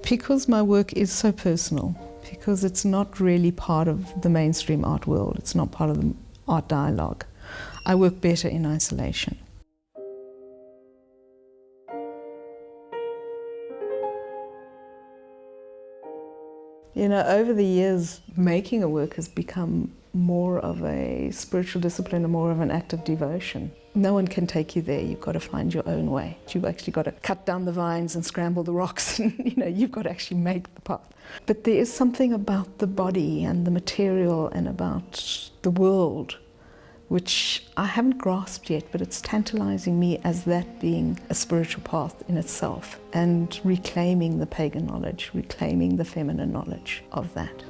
Because my work is so personal, because it's not really part of the mainstream art world, it's not part of the art dialogue, I work better in isolation. You know, over the years, making a work has become more of a spiritual discipline and more of an act of devotion. No one can take you there. You've got to find your own way. You've actually got to cut down the vines and scramble the rocks, and you've got to actually make the path. But there is something about the body and the material and about the world which I haven't grasped yet, but it's tantalizing me as that being a spiritual path in itself, and reclaiming the pagan knowledge, reclaiming the feminine knowledge of that.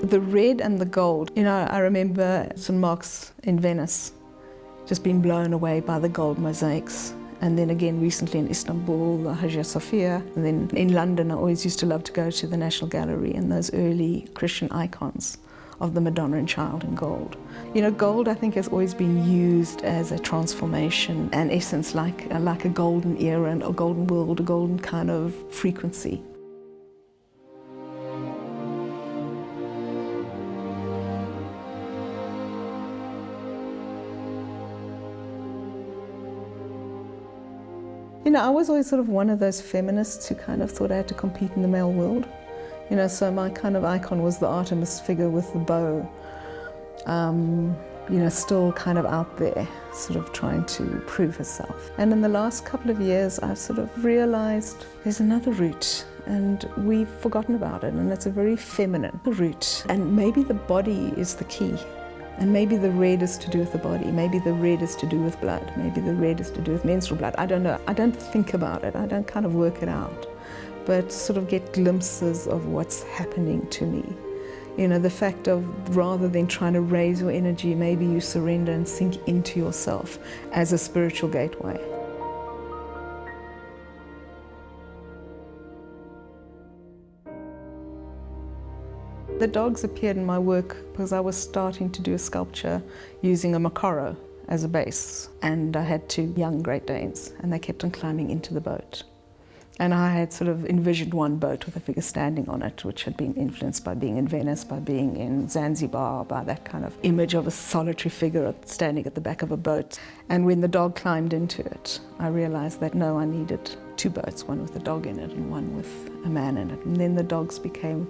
The red and the gold, I remember St. Mark's in Venice, just being blown away by the gold mosaics. And then again recently in Istanbul, the Hagia Sophia. And then in London, I always used to love to go to the National Gallery and those early Christian icons of the Madonna and Child in gold. Gold I think has always been used as a transformation and essence, like a golden era and a golden world, a golden kind of frequency. I was always sort of one of those feminists who kind of thought I had to compete in the male world. So my kind of icon was the Artemis figure with the bow. Still kind of out there, sort of trying to prove herself. And in the last couple of years, I've sort of realized there's another route, and we've forgotten about it, and it's a very feminine route. And maybe the body is the key. And maybe the red is to do with the body, maybe the red is to do with blood, maybe the red is to do with menstrual blood. I don't know. I don't think about it. I don't kind of work it out, but sort of get glimpses of what's happening to me. The fact of, rather than trying to raise your energy, maybe you surrender and sink into yourself as a spiritual gateway. The dogs appeared in my work because I was starting to do a sculpture using a Macaro as a base, and I had 2 young Great Danes, and they kept on climbing into the boat. And I had sort of envisioned one boat with a figure standing on it, which had been influenced by being in Venice, by being in Zanzibar, by that kind of image of a solitary figure standing at the back of a boat. And when the dog climbed into it, I realized that no, I needed 2 boats, one with a dog in it and one with a man in it. And then the dogs became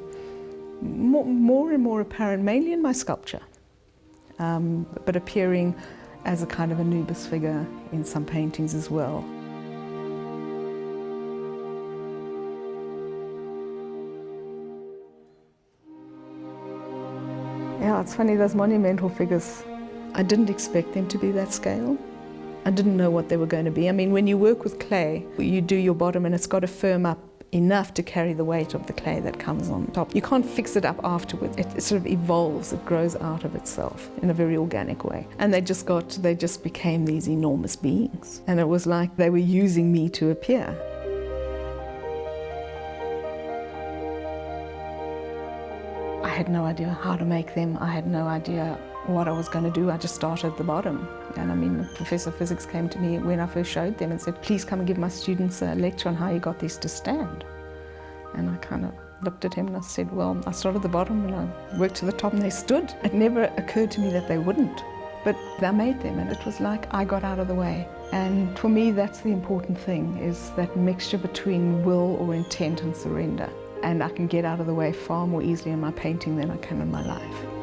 more and more apparent, mainly in my sculpture, but appearing as a kind of Anubis figure in some paintings as well. Yeah, it's funny, those monumental figures, I didn't expect them to be that scale. I didn't know what they were going to be. I mean, when you work with clay, you do your bottom and it's got to firm up enough to carry the weight of the clay that comes on top. You can't fix it up afterwards. It sort of evolves, it grows out of itself in a very organic way. And they just became these enormous beings. And it was like they were using me to appear. I had no idea how to make them. I had no idea what I was going to do. I just started at the bottom. And I mean, the professor of physics came to me when I first showed them and said, please come and give my students a lecture on how you got these to stand. And I kind of looked at him and I said, well, I started at the bottom and I worked to the top and they stood. It never occurred to me that they wouldn't, but I made them, and it was like I got out of the way. And for me, that's the important thing, is that mixture between will or intent and surrender. And I can get out of the way far more easily in my painting than I can in my life.